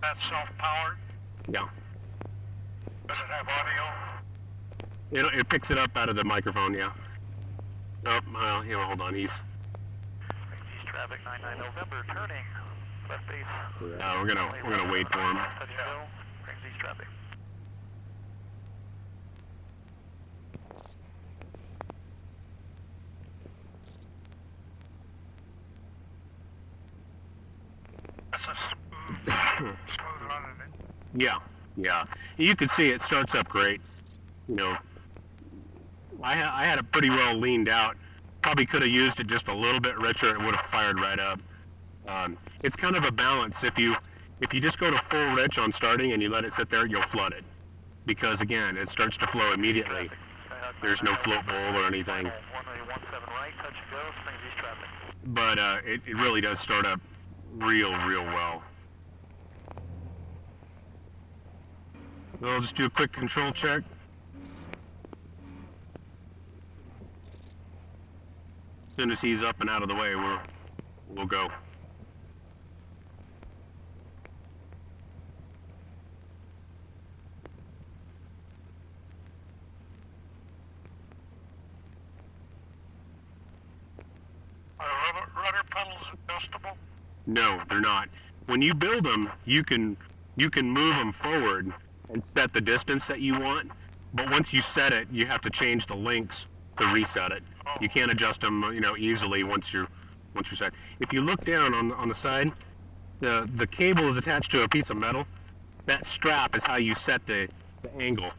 That's self-powered? Yeah. Does it have audio? It picks it up out of the microphone, yeah. Oh, well, hold on, he's... East traffic 99 November, turning left base. we're gonna wait for him. Touch and go, brings east traffic. That's a smooth running it. Yeah, yeah. You can see it starts up great. I had it pretty well leaned out. Probably could have used it just a little bit richer, it would have fired right up. It's kind of a balance. If you just go to full rich on starting and you let it sit there, you'll flood it. Because again, it starts to flow immediately. There's no float bowl or anything. 1817 right, touch and go, brings east traffic. But it really does start up real well. So I'll just do a quick control check. As soon as he's up and out of the way, we'll go. Are rudder pedals adjustable? No, they're not. When you build them, you can move them forward and set the distance that you want. But once you set it, you have to change the links to reset it. You can't adjust them, easily once you're set. If you look down on the side, the cable is attached to a piece of metal. That strap is how you set the angle.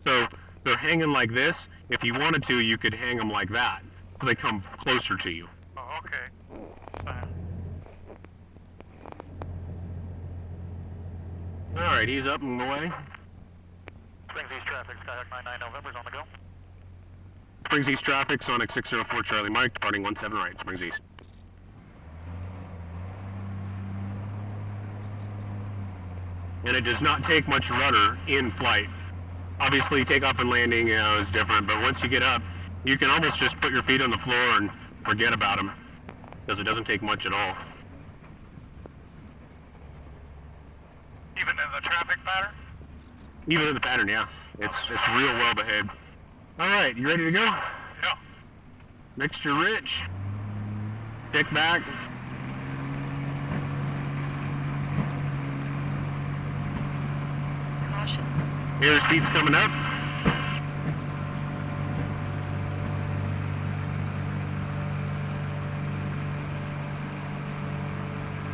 So they're hanging like this. If you wanted to, you could hang them like that, so they come closer to you. Oh, okay. All right, he's up and away. Springs east traffic, Skyhawk 99 November's on the go. Springs East traffic, Sonex 604 Charlie Mike, departing 17 right, Springs East. And it does not take much rudder in flight. Obviously, takeoff and landing is different, but once you get up, you can almost just put your feet on the floor and forget about them, because it doesn't take much at all. Even in the traffic pattern? Even in the pattern, yeah. It's real well behaved. All right, you ready to go? Yeah. Mixture rich. Stick back. Caution. Airspeed's coming up.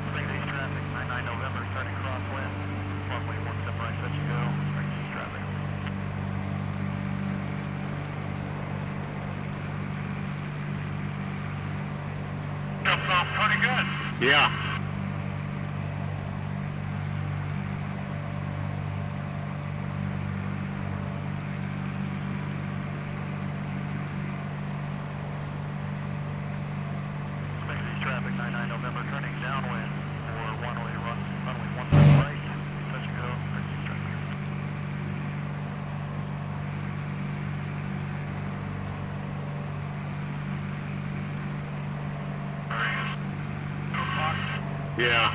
Springs east traffic, 99 November, starting crosswind. Runway 17 right, touch and go, brings east traffic. Jumped off pretty good. Yeah. Springs east traffic, 99 November, turning downwind for runway 17 right, touch and go, brings east traffic. Yeah.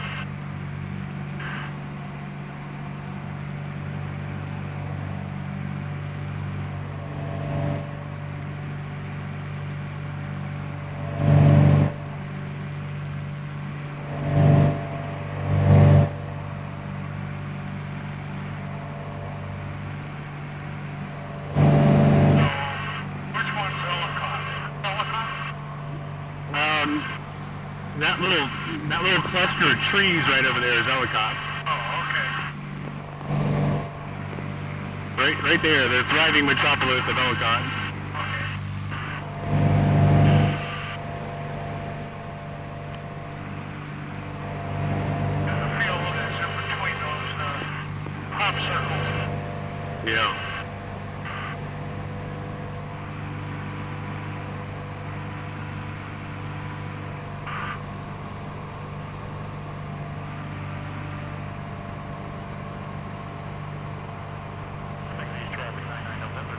Which one's Ellicott? Ellicott? That little cluster of trees right over there is Ellicott. Oh, okay. Right there, the thriving metropolis of Ellicott. And the field is in between those crop circles. Yeah. Springs east traffic, 99 November.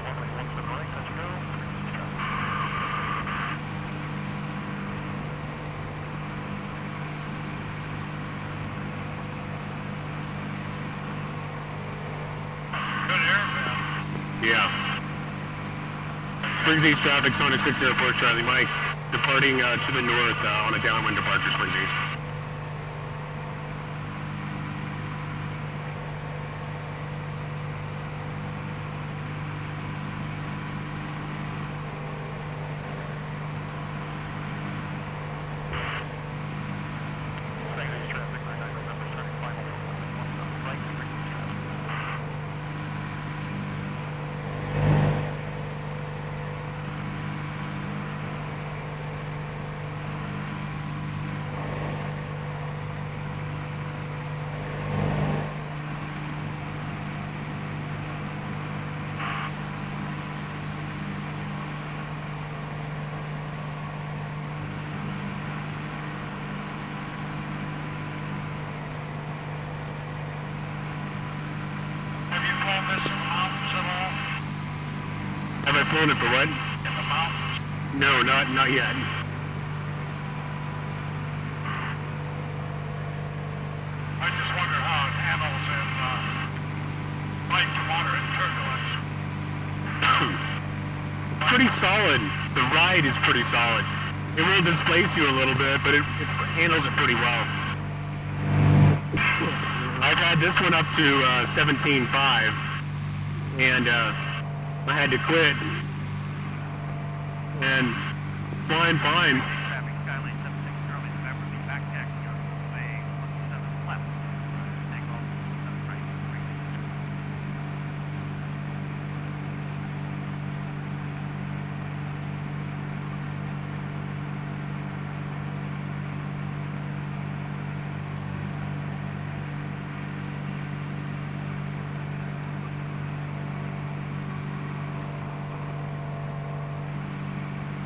Runway 17 right, touch and go, brings east traffic. Yeah. Springs East traffic, Sonex 604 Charlie Mike, departing to the north on a downwind departure, Springs East. Have you flown this in the mountains at all? Have I flown it for what? In the mountains? No, not yet. I just wonder how it handles in light to moderate turbulence. Pretty solid. The ride is pretty solid. It will displace you a little bit, but it handles it pretty well. I've had this one up to 17.5, and I had to quit, and flying fine. Traffic Skyline 76 Charlie November, be back taxi on runway 17 left. Take off 7 right, 3.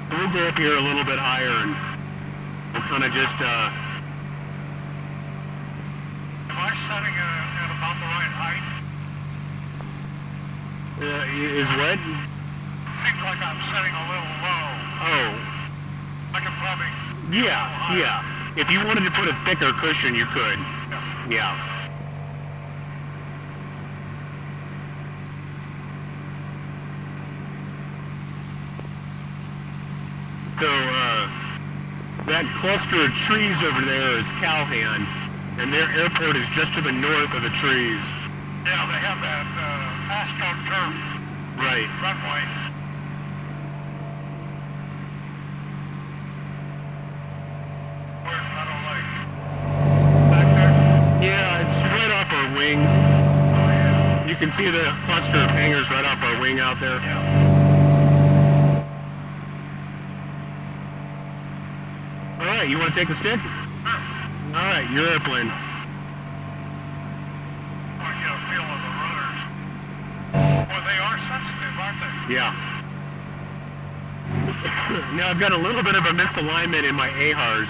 We'll go up here a little bit higher, and we'll kind of just, Am I setting it at about the right height? is what? Seems like I'm setting a little low. Oh, I could probably... yeah. If you wanted to put a thicker cushion, you could. Yeah. So, that cluster of trees over there is Calhan, and their airport is just to the north of the trees. Yeah, they have that AstroTurf Right. runway. Where's Meadow Lake? Back there? Yeah, it's right off our wing. Oh, yeah. You can see the cluster of hangars right off our wing out there. Yeah. Alright, you want to take the stick? Alright, your airplane. I get a feel of the rudders. Well, they are sensitive, aren't they? Yeah. Now I've got a little bit of a misalignment in my AHRs.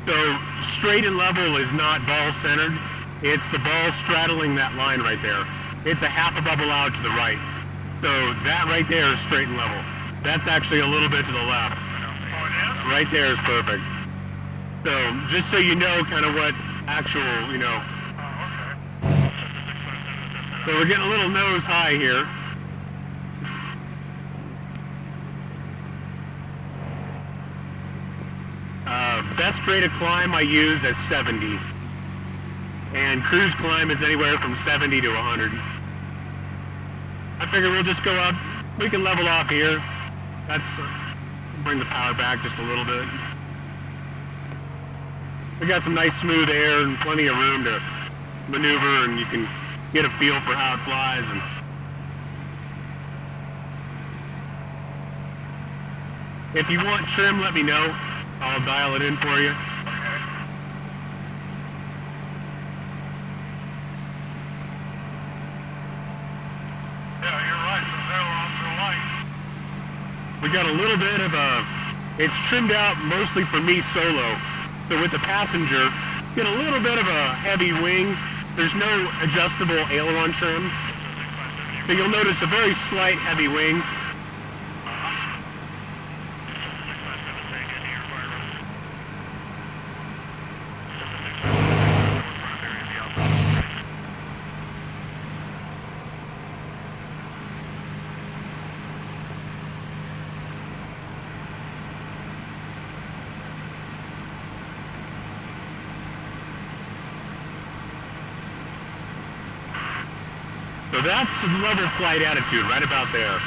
So straight and level is not ball centered. It's the ball straddling that line right there. It's a half a bubble out to the right. So that right there is straight and level. That's actually a little bit to the left. Oh, it is? Right there is perfect. So just so you know kind of what actual, you know. Oh, okay. So we're getting a little nose high here. Best rate of climb I use is 70. And cruise climb is anywhere from 70 to 100. I figure we'll just go up. We can level off here. That's bring the power back just a little bit. We got some nice smooth air and plenty of room to maneuver, and you can get a feel for how it flies. And if you want trim, let me know. I'll dial it in for you. Okay. Yeah, you're right. Those ailerons are light. We got a little bit of a, it's trimmed out mostly for me solo. So with the passenger, get a little bit of a heavy wing. There's no adjustable aileron trim. So you'll notice a very slight heavy wing. So that's level flight attitude, right about there.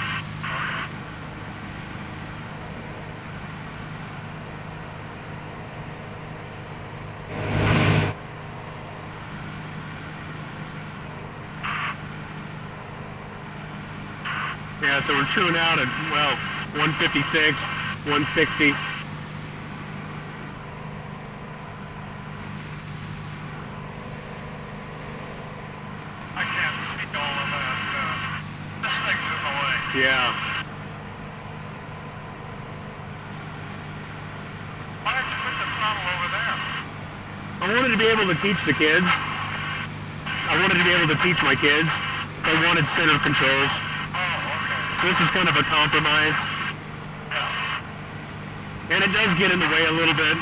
Yeah, so we're chewing out at, well, 156, 160. I can't see all of that. This thing's in the way. Yeah. Why don't you put the throttle over there? I wanted to be able to teach the kids. I wanted to be able to teach my kids. They wanted center controls. Oh, okay. This is kind of a compromise. Yeah. And it does get in the way a little bit.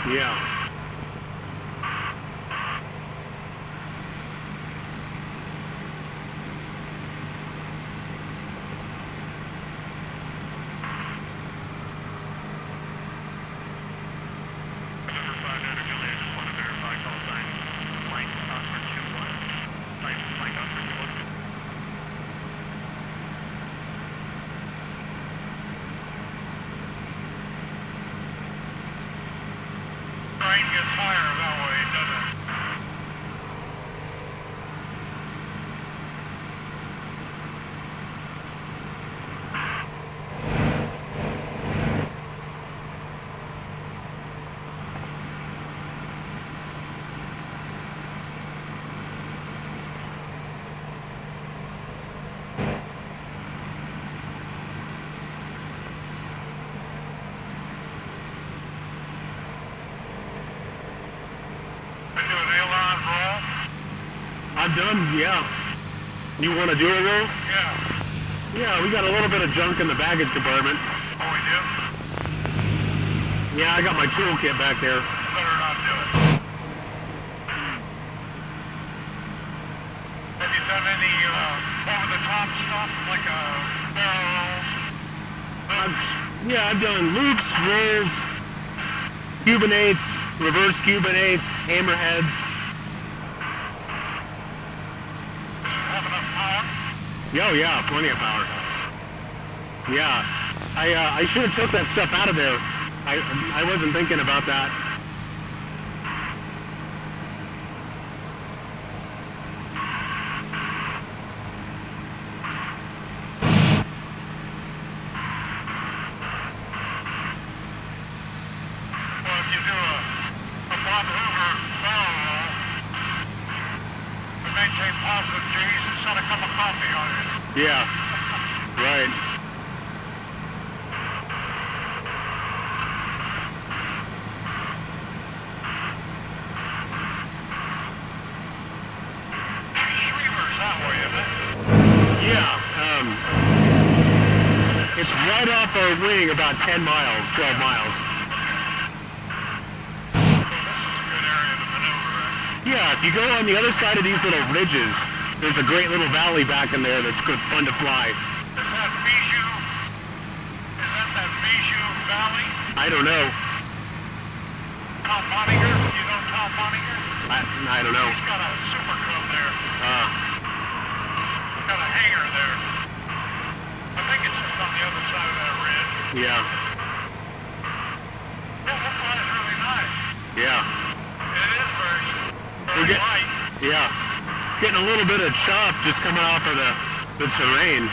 Yeah. Train gets higher that way, doesn't it? Been doing aileron roll? I'm done, yeah. You want to do a roll? Yeah. Yeah, we got a little bit of junk in the baggage compartment. Oh, we do? Yeah, I got my toolkit back there. Better not do it. Have you done any over-the-top stuff, like barrel rolls? I've done loops, rolls, cubinates, reverse cubinates, hammerheads. Have enough power? Oh yeah, plenty of power. Yeah, I should have took that stuff out of there. I wasn't thinking about that. Well, if you do a Bob Hoover barrel roll, to maintain positive G's, set a cup of coffee on it. Yeah, right. Shreevers that way, isn't it? Yeah, it's right off our wing about 10 miles, 12 miles. So this is a good area to maneuver in. Yeah, if you go on the other side of these little ridges, there's a great little valley back in there that's good fun to fly. Is that Bijou? Is that Bijou Valley? I don't know. Tom Moninger? You know Tom Moninger? I don't know. He's got a super club there. Got a hangar there. I think it's just on the other side of that ridge. Yeah, Yeah, that flies really nice. yeah. We're getting, light. yeah, getting a little bit of chop just coming off of the terrain.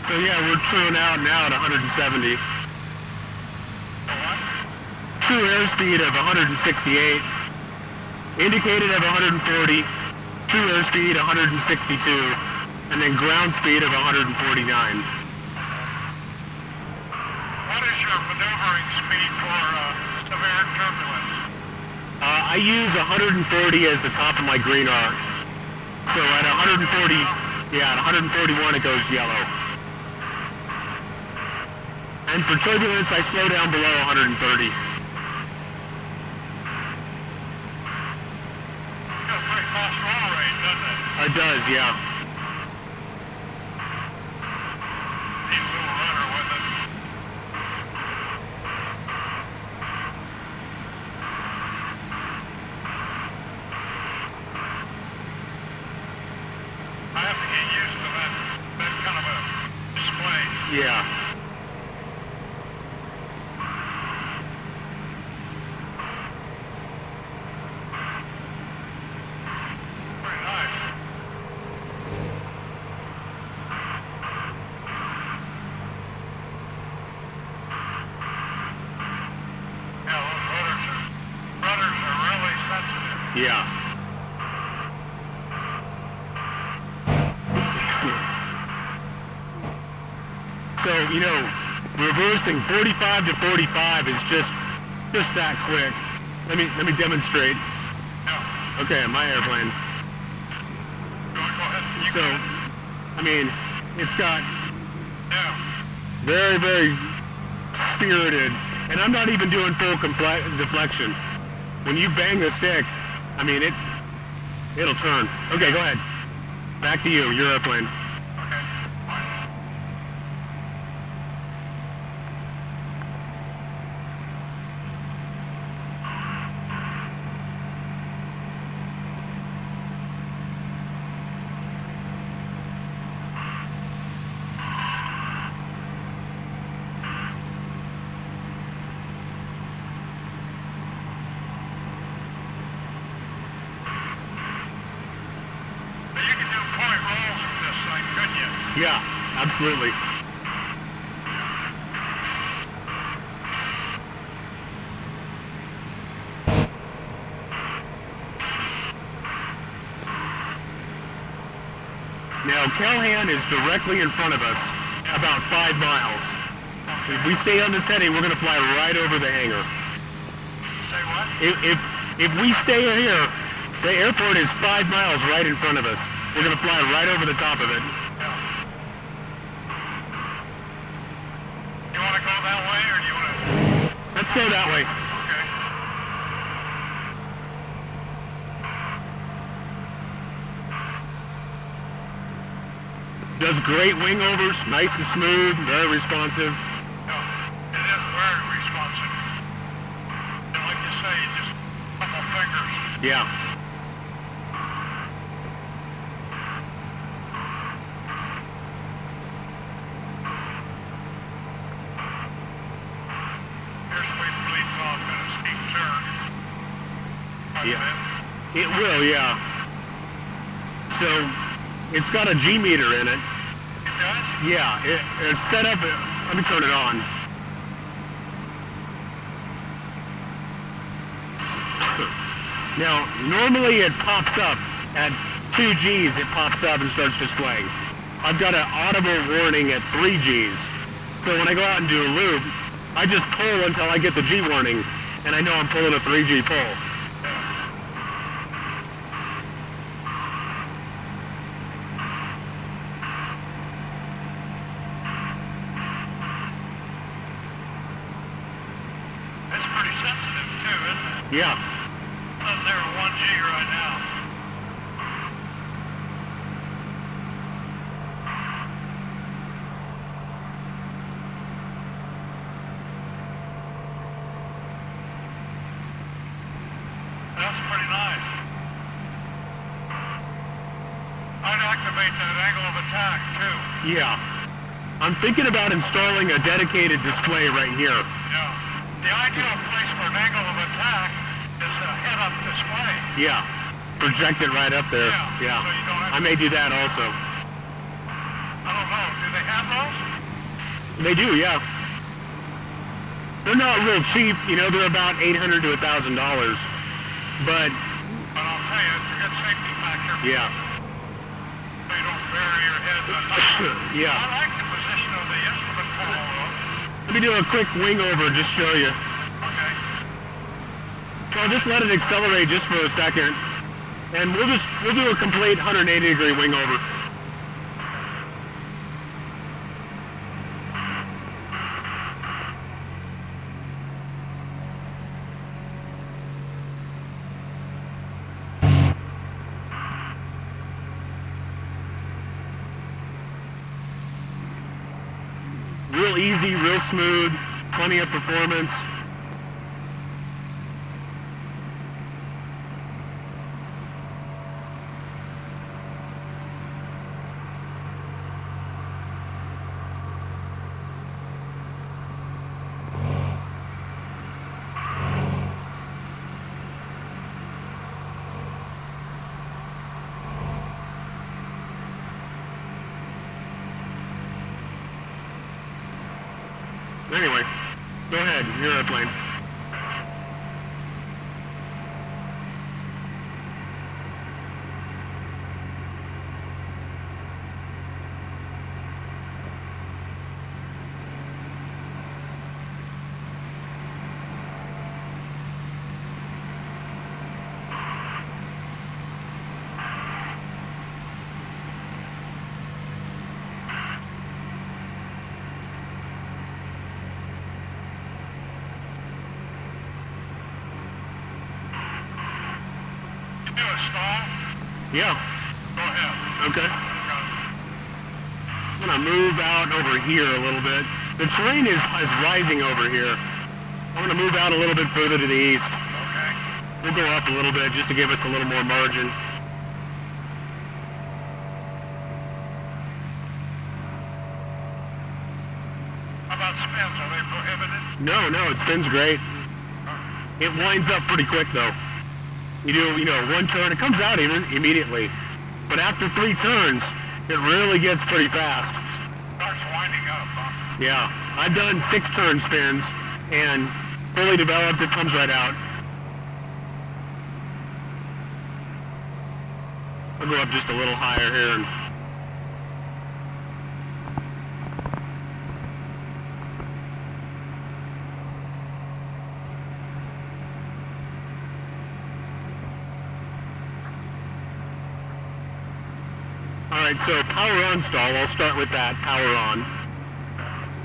So yeah, we're truing out now at 170. True airspeed of 168. Indicated of 140. True airspeed 162. And then ground speed of 149. What is your maneuvering speed for severe turbulence? I use 140 as the top of my green arc. So at 140, yeah, at 141 it goes yellow. And for turbulence, I slow down below 130. Got a pretty fast roll rate, doesn't it? It does, yeah. Need a little rudder with it. I have to get used to that kind of a display. Yeah. Pretty nice. Yeah, those rudders are really sensitive. Yeah. So, you know, reversing 45 to 45 is just that quick. Let me demonstrate. Yeah. Okay, my airplane. Go ahead. You So, got it. I mean, it's got Yeah. very, very spirited, and I'm not even doing full deflection. When you bang the stick, I mean, it'll turn. Okay, go ahead. Back to you, your airplane. Okay. Fine. But you can do point rolls with this thing, couldn't you? Yeah, absolutely. Now, Callahan is directly in front of us, about 5 miles. If we stay on this heading, we're going to fly right over the hangar. Say what? If we stay here, the airport is 5 miles right in front of us. We're going to fly right over the top of it. Yeah. You want to go that way, or do you want to? Let's go that way. Okay. Does great wing overs, nice and smooth, very responsive. No, it is very responsive. And like you say, just a couple fingers. Yeah. Airspeed bleeds off in a steep turn. Quite a Yeah. bit. It will, yeah. So, it's got a G meter in it. It does? Yeah, it's set up, let me turn it on. Now, normally it pops up at 2 Gs, it pops up and starts displaying. I've got an audible warning at 3 Gs. So when I go out and do a loop, I just pull until I get the G warning, and I know I'm pulling a 3G pull. It's pretty sensitive too, isn't it? Yeah. Says there at 1 G right now. That's pretty nice. elevate that angle of attack too. Yeah. I'm thinking about installing a dedicated display right here. Yeah. The ideal place for an angle of attack is a head-up display. Yeah. Project it right up there. Yeah. So you don't have I may do that also. I don't know. Do they have those? They do, yeah. They're not real cheap, you know, they're about $800 to $1,000. But But I'll tell you, it's a good safety factor. yeah. So you don't bury your head in the Yeah. I like the position of the instrument panel. Let me do a quick wing over, just show you. Okay. So I'll just let it accelerate just for a second. And we'll do a complete 180-degree wing over. Real easy, real smooth, plenty of performance. Anyway, go ahead, your airplane. Do a stall? Yeah, Go ahead. okay. I'm gonna move out over here a little bit. The terrain is rising over here. I'm gonna move out a little bit further to the east. Okay. We'll go up a little bit just to give us a little more margin. How about spins? Are they prohibited? No, it spins great. It winds up pretty quick though. You do, one turn, it comes out immediately. But after 3 turns, it really gets pretty fast. Starts winding up, huh? Yeah, I've done 6 turn spins, and fully developed, it comes right out. I'll go up just a little higher here. And Alright, so power on stall, I'll start with that, power on.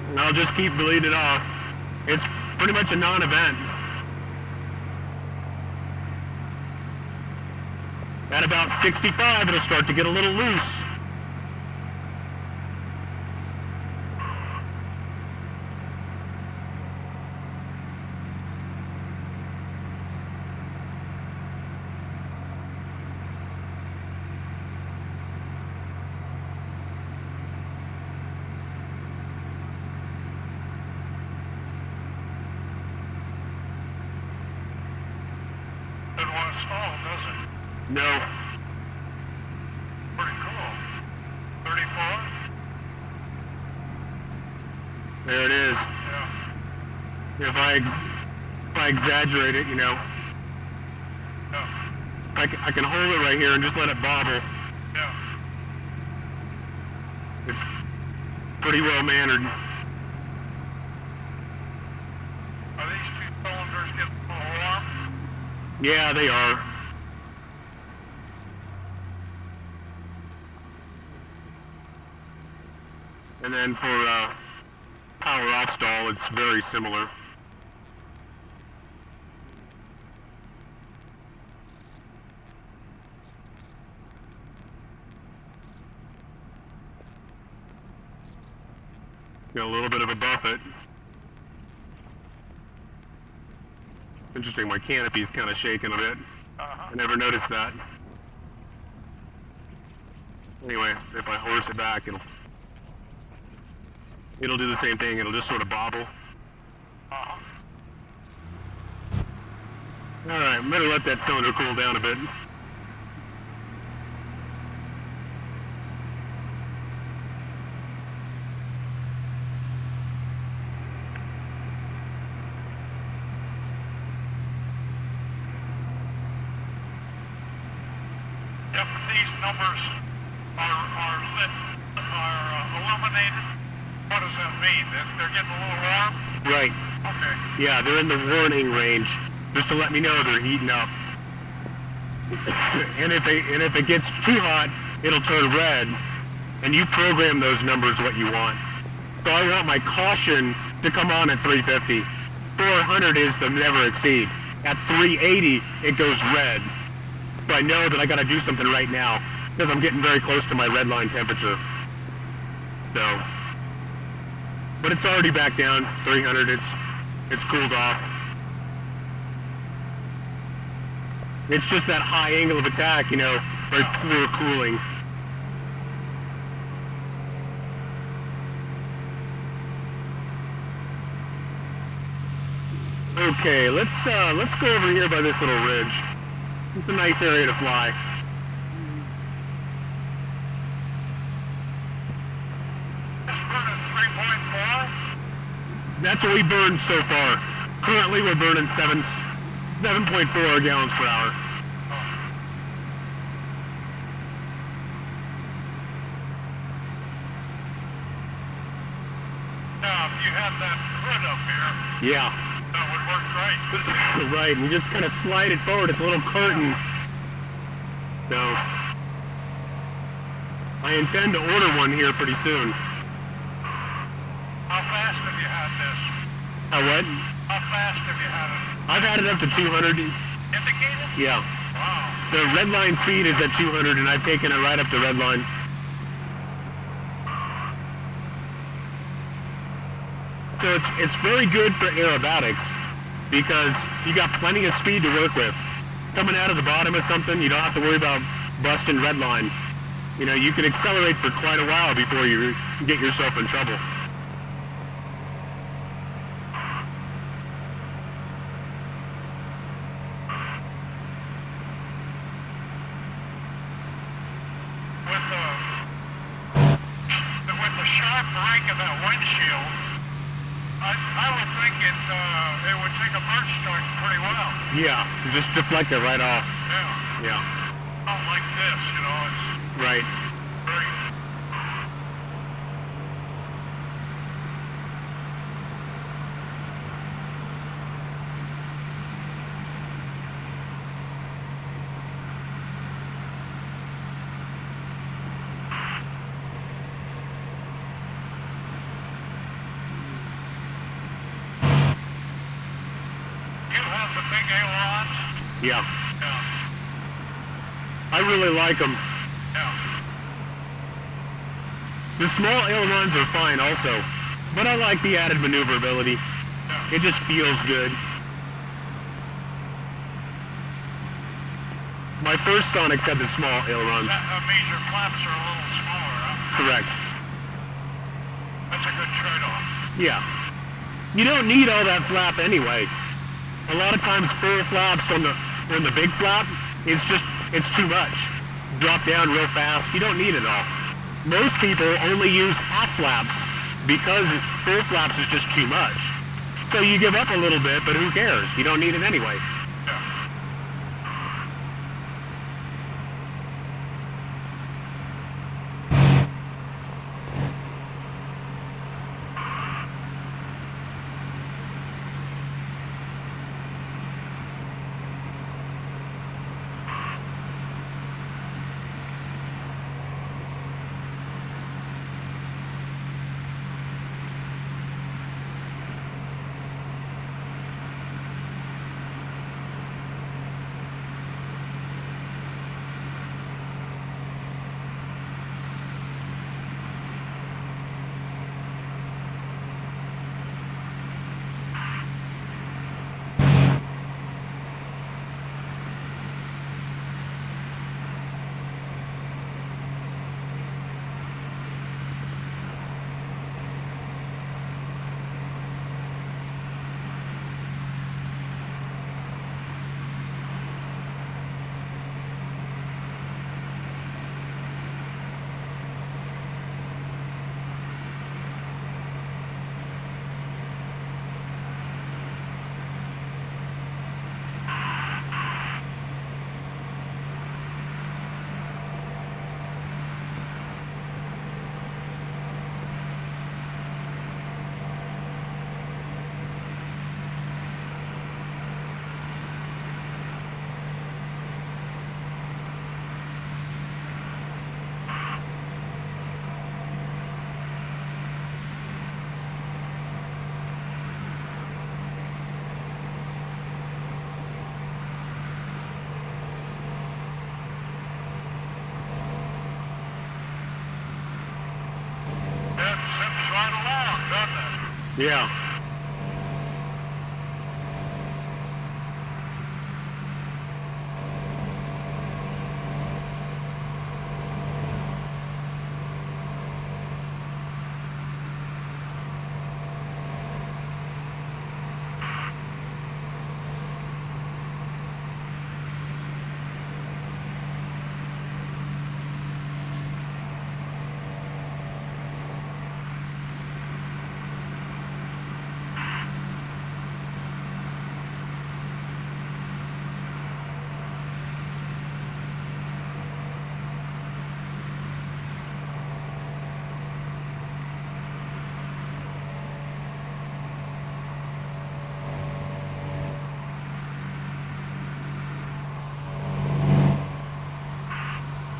And I'll just keep bleeding it off. It's pretty much a non-event. At about 65, it'll start to get a little loose. Doesn't want to stall, does it? No. Pretty cool. 34? There it is. Yeah. If I exaggerate it, Yeah. I can hold it right here and just let it bobble. Yeah. It's pretty well mannered. Are these 2 cylinders getting a little warm? Yeah, they are. And then for power off stall, it's very similar. Got a little bit of a buffet. Interesting, my canopy's kind of shaking a bit. Uh-huh. I never noticed that. Anyway, if I horse it back, it'll do the same thing. It'll just sort of bobble. All right, I'm gonna let that cylinder cool down a bit. If these numbers are lit, are illuminated, what does that mean? They're getting a little warm? Right. Okay. Yeah, they're in the warning range, just to let me know they're heating up. and if it gets too hot, it'll turn red, and you program those numbers what you want. So I want my caution to come on at 350. 400 is the never exceed. At 380, it goes red. So I know that I got to do something right now because I'm getting very close to my red line temperature. So, but it's already back down 300. It's cooled off. It's just that high angle of attack, you know, very poor cooling. Okay, let's go over here by this little ridge. It's a nice area to fly. It's burning 3.4? That's what we burned so far. Currently we're burning 7.4 gallons per hour. Now, if you had that hood up here, Yeah. that would work great. Right, and you just kind of slide it forward. It's a little curtain. So, I intend to order one here pretty soon. How fast have you had this? What? How fast have you had it? I've had it up to 200. Indicated? Yeah. Wow. The red line speed is at 200, and I've taken it right up to red line. So it's very good for aerobatics because you got plenty of speed to work with. Coming out of the bottom of something, you don't have to worry about busting red line. You know, you can accelerate for quite a while before you get yourself in trouble. With the sharp break of that windshield, I would think it would take a bird string pretty well. Yeah, just deflect it right off. Yeah. Yeah, Not like this, you know, it's right. very... You have the big ailerons? Yeah, Yeah. I really like them. Yeah. The small ailerons are fine also, but I like the added maneuverability. Yeah. It just feels good. My first Sonex had the small ailerons. That means your flaps are a little smaller, huh? Correct. That's a good trade-off. Yeah. You don't need all that flap anyway. A lot of times full flaps on the big flap, it's too much. Drop down real fast. You don't need it all. Most people only use half flaps because full flaps is just too much. So you give up a little bit, but who cares? You don't need it anyway. Yeah. Yeah.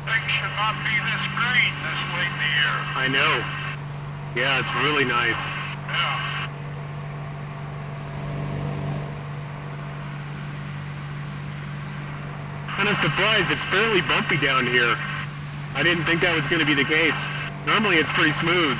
Things should not be this green this late in the year. I know. Yeah, it's really nice. Yeah. Kind of surprised, it's fairly bumpy down here. I didn't think that was going to be the case. Normally it's pretty smooth.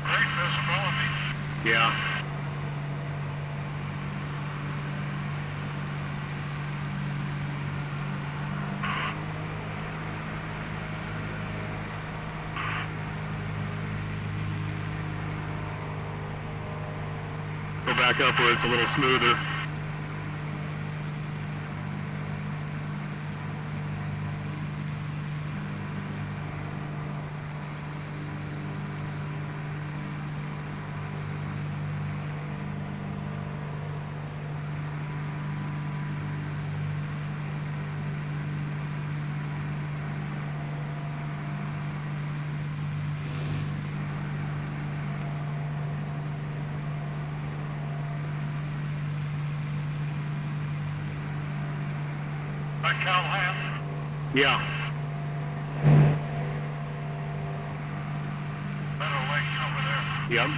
Great visibility. Yeah. Go back up where it's a little smoother. That Callahan. Yeah. Better lake over there. Yep.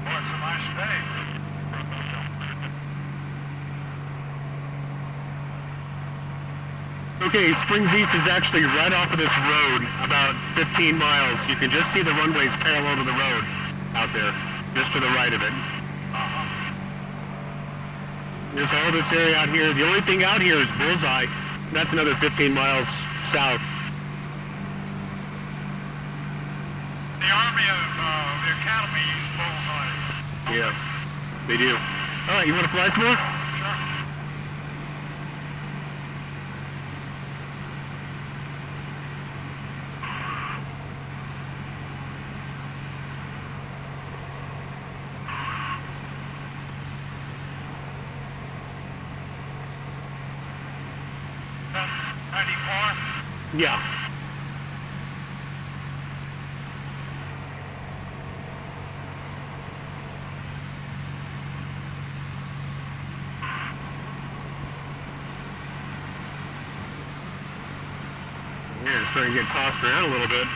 Boy, it's a nice day. Okay, Springs East is actually right off of this road, about 15 miles. You can just see the runways parallel to the road out there, just to the right of it. There's all this area out here. The only thing out here is Bullseye. That's another 15 miles south. The Army of the Academy use Bullseye. Yeah, they do. All right, you want to fly some more? Sure. That 94. Yeah. Yeah, it's starting to get tossed around a little bit.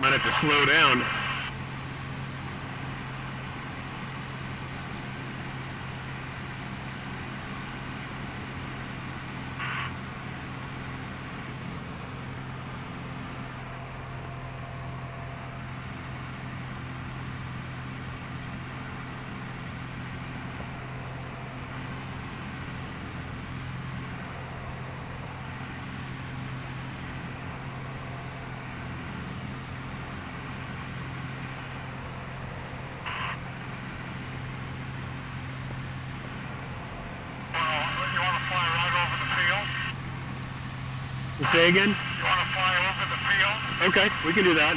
Might have to slow down. You want to fly right over the field? Say again? You want to fly over the field? Okay, we can do that.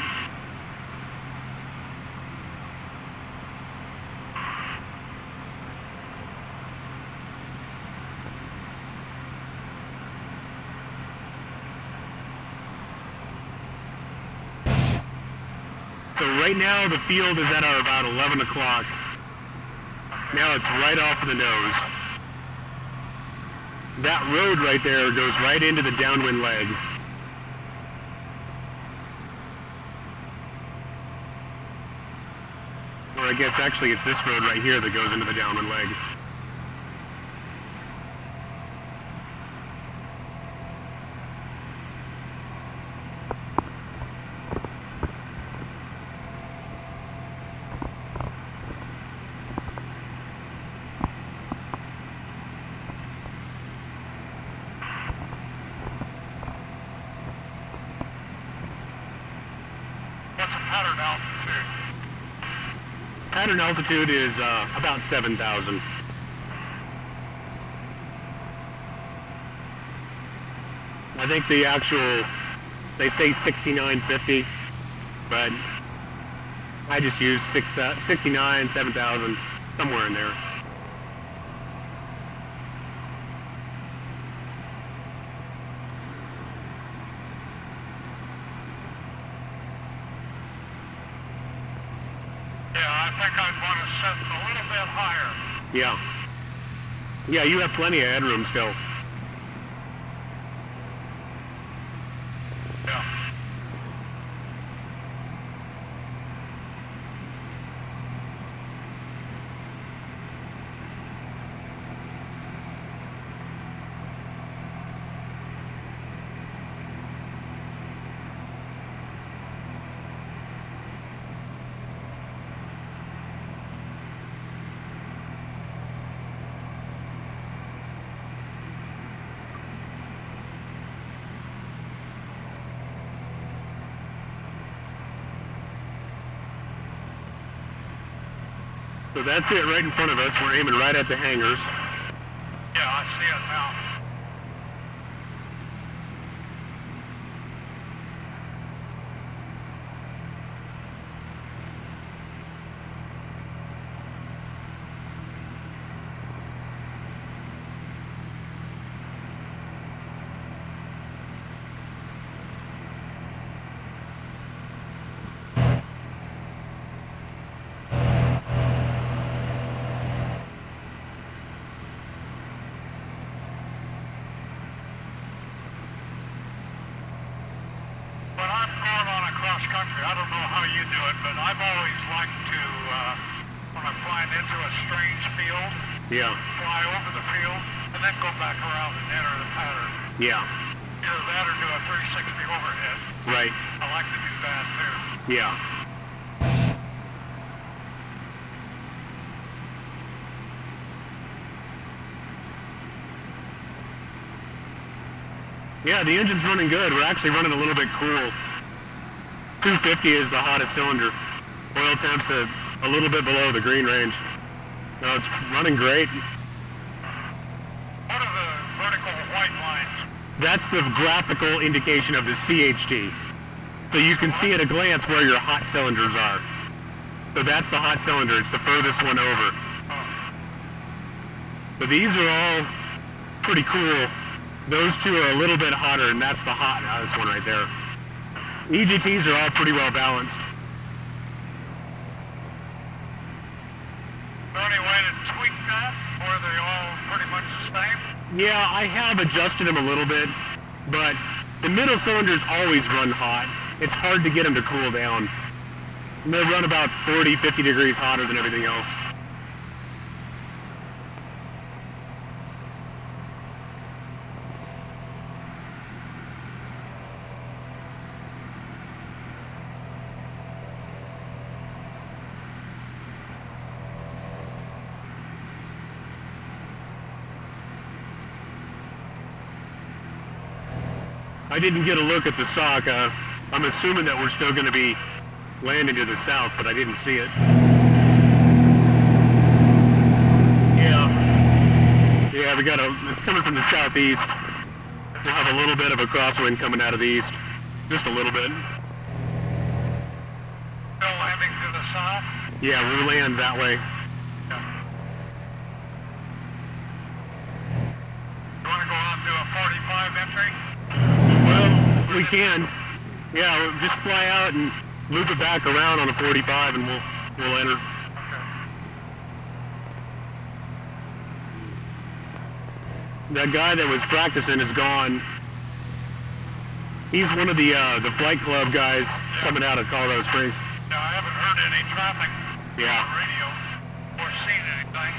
So right now the field is at about 11 o'clock. Now it's right off of the nose. That road right there goes right into the downwind leg. Or I guess actually it's this road right here that goes into the downwind leg. What's a pattern altitude? Pattern altitude is about 7,000. I think the actual, they say 6950, but I just use 69, 7,000, somewhere in there. Yeah, I think I'd want to set a little bit higher. Yeah. Yeah, you have plenty of headroom still. Yeah. So that's it right in front of us. We're aiming right at the hangars. Yeah, I see it now. When I'm going on across country, I don't know how you do it, but I've always liked to, when I'm flying into a strange field, Yeah. fly over the field, and then go back around and enter the pattern. Yeah. Either that or do a 360 overhead. Right. I like to do that too. Yeah. Yeah, the engine's running good. We're actually running a little bit cool. 250 is the hottest cylinder. Oil temp's a little bit below the green range. No, it's running great. What are the vertical white lines? That's the graphical indication of the CHT. So you can see at a glance where your hot cylinders are. So that's the hot cylinder. It's the furthest one over. So these are all pretty cool. Those two are a little bit hotter, and that's the hottest one right there. EGTs are all pretty well balanced. Is there any way to tweak that, or are they all pretty much the same? Yeah, I have adjusted them a little bit, but the middle cylinders always run hot. It's hard to get them to cool down. And they run about 40, 50 degrees hotter than everything else. I didn't get a look at the sock. I'm assuming that we're still going to be landing to the south, but I didn't see it. Yeah, it's coming from the southeast. We'll have a little bit of a crosswind coming out of the east. Just a little bit. Still landing to the south? Yeah, we'll land that way. You want to go out and do a 45 entry? Well, we can. Yeah, we'll just fly out and loop it back around on a 45 and we'll enter. Okay. That guy that was practicing is gone. He's one of the flight club guys coming out of Colorado Springs. Now, I haven't heard any traffic Yeah. on radio or seen anything.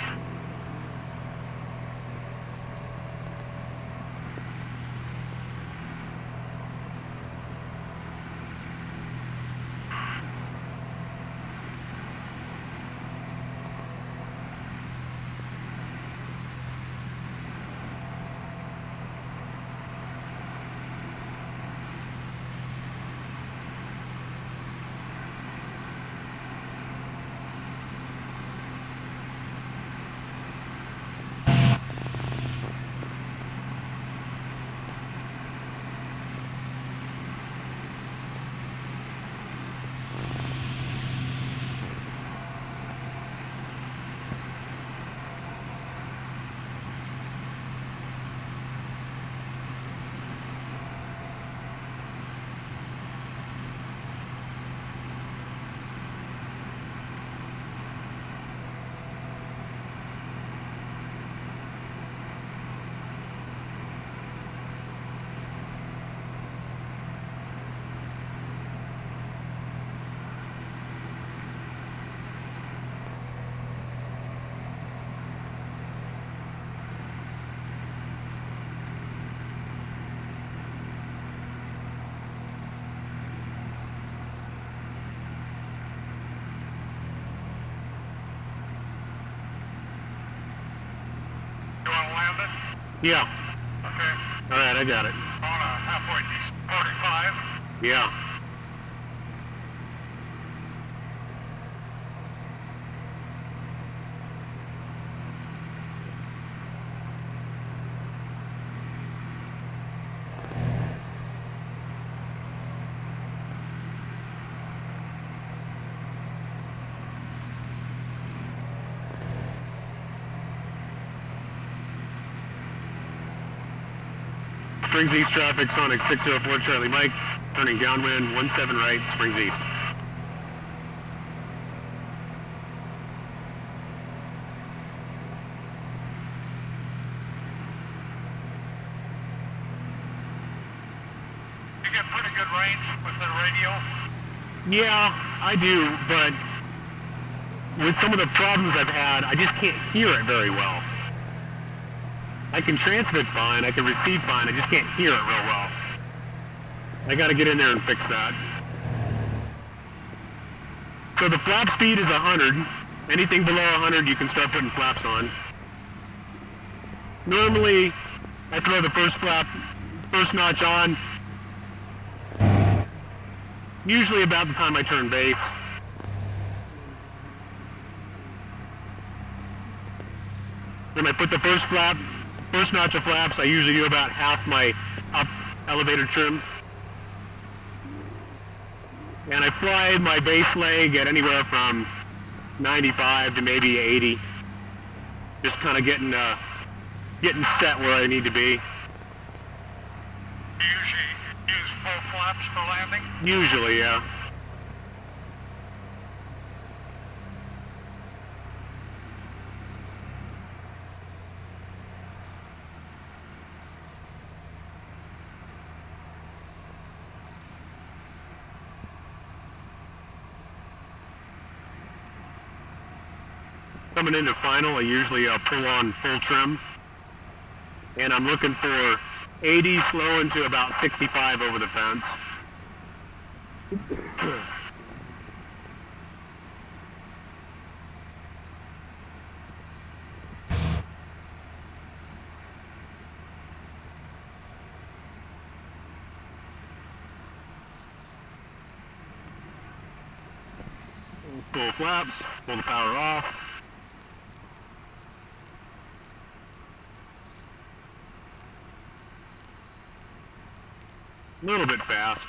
You want to land it? Yeah. Okay. All right, I got it. On a halfway decent 45. Yeah. Springs East traffic, Sonex 604 Charlie Mike, turning downwind, 17 right, Springs East. You get pretty good range with the radio. Yeah, I do, but with some of the problems I've had, I just can't hear it very well. I can transmit fine, I can receive fine, I just can't hear it real well. I gotta get in there and fix that. So the flap speed is 100. Anything below 100 you can start putting flaps on. Normally, I throw the first notch on, usually about the time I turn base. Then I put the first notch of flaps. I usually do about half my up elevator trim. And I fly my base leg at anywhere from 95 to maybe 80. Just kind of getting set where I need to be. You usually use full flaps for landing. Usually, yeah. Coming into final, I usually pull on full trim, and I'm looking for 80 slowing to about 65 over the fence. Full flaps, pull the power off. A little bit fast.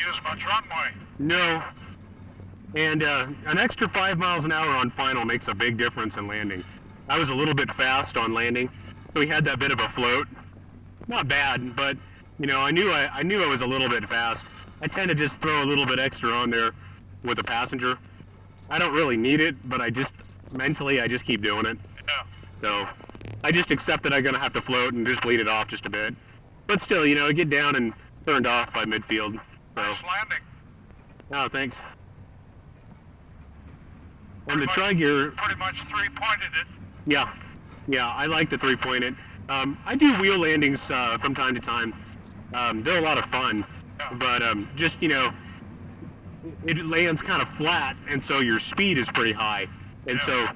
as much runway. No. And an extra 5 miles an hour on final makes a big difference in landing. I was a little bit fast on landing, so we had that bit of a float. Not bad, but you know, I knew I was a little bit fast. I tend to just throw a little bit extra on there with a passenger. I don't really need it, but I just mentally I just keep doing it. Yeah. So I just accept that I'm gonna have to float and just bleed it off just a bit. But still, you know, get down and turned off by midfield. So. Nice landing. Oh, thanks. On the tri-gear, Pretty much three-pointed it. yeah, I like the three-pointed. I do wheel landings from time to time. They're a lot of fun, but just, you know, it lands kind of flat, and so your speed is pretty high. And so,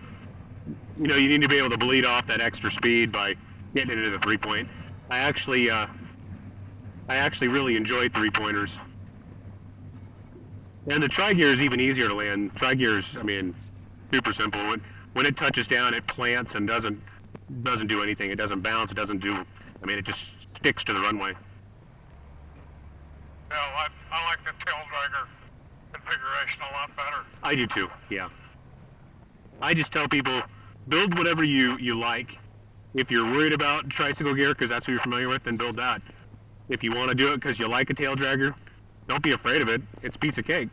you know, you need to be able to bleed off that extra speed by getting into the three-point. I actually really enjoy three-pointers. And the tri-gear is even easier to land. Tri-gear is, I mean, super simple. When it touches down, it plants and doesn't do anything. It doesn't bounce. It doesn't do. I mean, it just sticks to the runway. Yeah, I like the tail dragger configuration a lot better. I do too. Yeah. I just tell people, build whatever you like. If you're worried about tricycle gear because that's what you're familiar with, then build that. If you want to do it because you like a tail dragger, don't be afraid of it. It's a piece of cake.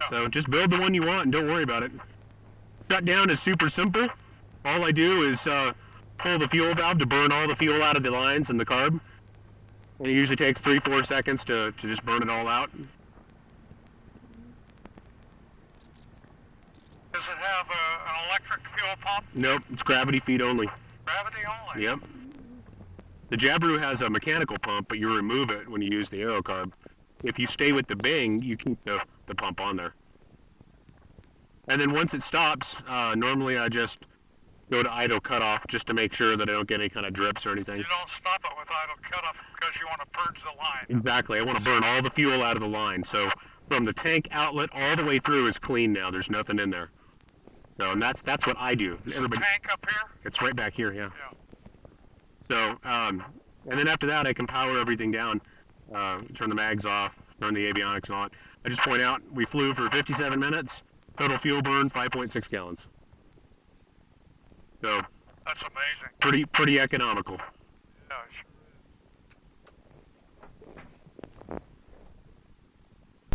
So just build the one you want and don't worry about it. Shutdown is super simple. All I do is pull the fuel valve to burn all the fuel out of the lines and the carb. And it usually takes 3-4 seconds to just burn it all out. Does it have an electric fuel pump? Nope, it's gravity feed only. Gravity only? Yep. The Jabiru has a mechanical pump, but you remove it when you use the aero carb. If you stay with the Bing, you keep the pump on there. And then once it stops, normally I just go to idle cutoff just to make sure that I don't get any kind of drips or anything. You don't stop it with idle cutoff because you want to purge the line. Exactly. I want to burn all the fuel out of the line. So from the tank outlet all the way through is clean now. There's nothing in there. So and that's what I do. Is the tank up here? It's right back here, yeah. Yeah. So, and then after that I can power everything down, turn the mags off, turn the avionics on. I just point out we flew for 57 minutes, total fuel burn 5.6 gallons. So that's amazing. pretty economical.